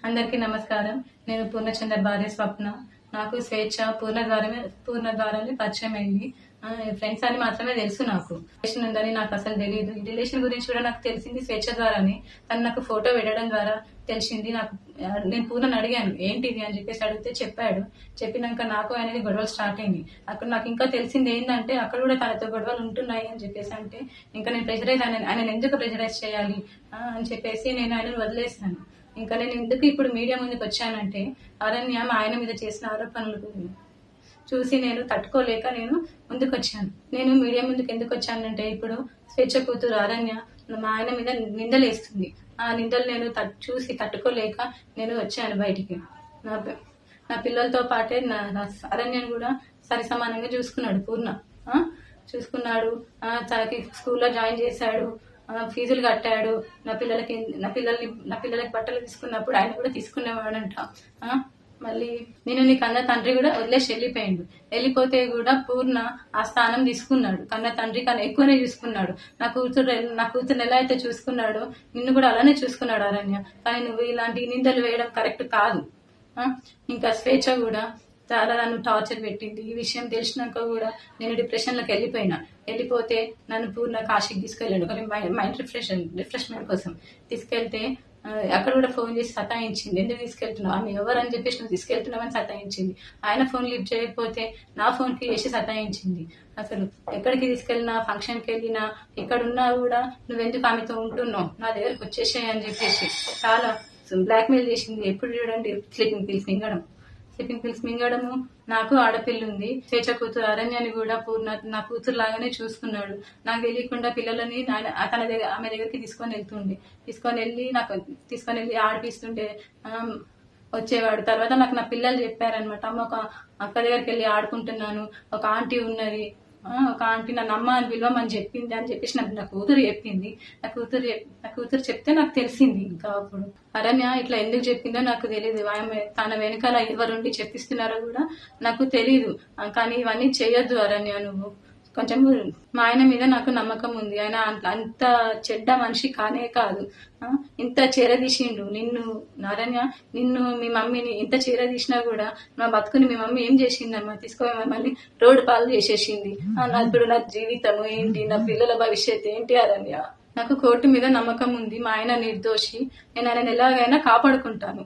అందరికీ నమస్కారం. నేను పూర్ణచంద్ర భార్య స్వప్న. నాకు స్వేచ్ఛ పూర్ణ ద్వారానే పరిచయం అయింది. ఫ్రెండ్స్ అని మాత్రమే తెలుసు నాకు. రిలేషన్ ఉందని నాకు అసలు తెలియదు. ఈ రిలేషన్ గురించి కూడా నాకు తెలిసింది స్వేచ్ఛ ద్వారానే. తను నాకు ఫోటో పెట్టడం ద్వారా తెలిసింది. నేను పూర్ణని అడిగాను ఏంటిది అని చెప్పేసి అడిగితే చెప్పాడు. చెప్పినాక నాకు ఆయనకి గొడవలు స్టార్ట్ అయింది. అక్కడ నాకు ఇంకా తెలిసింది ఏంటంటే అక్కడ కూడా తనతో గొడవలు ఉంటున్నాయి అని చెప్పేసి అంటే ఇంకా నేను ఆయన ఎందుకు ప్రెజరైజ్ చేయాలి అని చెప్పేసి నేను ఆయనను వదిలేసాను. ఇంకా నేను ఎందుకు ఇప్పుడు మీడియా ముందుకు వచ్చానంటే అరణ్య ఆయన మీద చేసిన ఆరోపణలు చూసి నేను తట్టుకోలేక నేను ముందుకు వచ్చాను. నేను మీడియా ముందుకు ఎందుకు వచ్చానంటే ఇప్పుడు స్వేచ్ఛ కూతురు అరణ్య మా ఆయన మీద నిందలేస్తుంది. ఆ నిందలు నేను చూసి తట్టుకోలేక నేను వచ్చాను బయటికి. నా పిల్లలతో పాటే నా అరణ్యను కూడా సరి సమానంగా చూసుకున్నాడు పూర్ణ. చూసుకున్నాడు. తనకి స్కూల్లో జాయిన్ చేశాడు. ఫీజులు కట్టాడు. నా పిల్లలకి బట్టలు తీసుకున్నప్పుడు ఆయన కూడా తీసుకునేవాడంట. మళ్ళీ నేను నీ కన్న తండ్రి కూడా వదిలేసి వెళ్ళిపోతే కూడా పూర్ణ ఆ స్థానం తీసుకున్నాడు. కన్న తండ్రి కన్నా ఎక్కువనే చూసుకున్నాడు. నా కూతురు ఎలా అయితే చూసుకున్నాడో నిన్ను కూడా అలానే చూసుకున్నాడు అరణ్య. కానీ నువ్వు ఇలాంటి నిందలు వేయడం కరెక్ట్ కాదు. ఇంకా స్వేచ్ఛ కూడా చాలా నన్ను టార్చర్ పెట్టింది. ఈ విషయం తెలిసినాక కూడా నేను డిప్రెషన్లోకి వెళ్ళిపోతే నన్ను పూర్ణ కాశీకి తీసుకెళ్ళాడు. మైండ్ రిఫ్రెష్మెంట్ కోసం తీసుకెళ్తే అక్కడ కూడా ఫోన్ చేసి సతాయించింది. ఎందుకు తీసుకెళ్తున్నావు, ఆమె ఎవరని చెప్పేసి నువ్వు తీసుకెళ్తున్నావని సతాయించింది. ఆయన ఫోన్ లిఫ్ట్ చేయకపోతే నా ఫోన్కి చేసి సతాయించింది. అసలు ఎక్కడికి తీసుకెళ్ళినా, ఫంక్షన్కి వెళ్ళినా, ఎక్కడున్నా కూడా నువ్వెందుకు ఆమెతో ఉంటున్నావు, నా దగ్గరకు వచ్చేసాయి అని చెప్పేసి చాలా బ్లాక్మెయిల్ చేసింది. ఎప్పుడు చూడండి స్లీపింగ్ పిల్స్ మింగడము. నాకు ఆడపిల్ల ఉంది. స్వేచ్ఛ కూతురు అరణ్యాన్ని కూడా పూర్ణ నా కూతురు లాగానే చూసుకున్నాడు. నాకు తెలియకుండా పిల్లలని ఆమె దగ్గరికి తీసుకొని వెళ్ళి ఆడిపిస్తుంటే వచ్చేవాడు. తర్వాత నాకు నా పిల్లలు చెప్పారనమాట, అమ్మ ఒక అక్క దగ్గరికి వెళ్ళి ఆడుకుంటున్నాను, ఒక ఆంటీ ఉన్నది, ఒక ఆంటీ నన్ను అమ్మ అని పిలవమని చెప్పింది అని చెప్పేసి నా కూతురు చెప్పింది. నా కూతురు చెప్తే నాకు తెలిసింది. ఇంకా అప్పుడు అరణ్య ఇట్లా ఎందుకు చెప్పిందో నాకు తెలియదు. ఆమె తన వెనకాల ఎవరుండి చెప్పిస్తున్నారో కూడా నాకు తెలీదు. కానీ ఇవన్నీ చేయొద్దు అరణ్య, నువ్వు కొంచెం మా ఆయన మీద నాకు నమ్మకం ఉంది. ఆయన అంత చెడ్డ మనిషి కానే కాదు. ఇంత చేరదీసిండు నిన్ను మీ మమ్మీని ఇంత చేరదీసినా కూడా నా బతుకుని మీ మమ్మీ ఏం చేసిందమ్మా, తీసుకొని మమ్మల్ని రోడ్డు పాలు చేసేసింది. ఇప్పుడు నా జీవితం ఏంటి, నా పిల్లల భవిష్యత్ ఏంటి అరణ్య? నాకు కోర్టు మీద నమ్మకం ఉంది. మా ఆయన నిర్దోషి. నేను ఆయన ఎలాగైనా కాపాడుకుంటాను.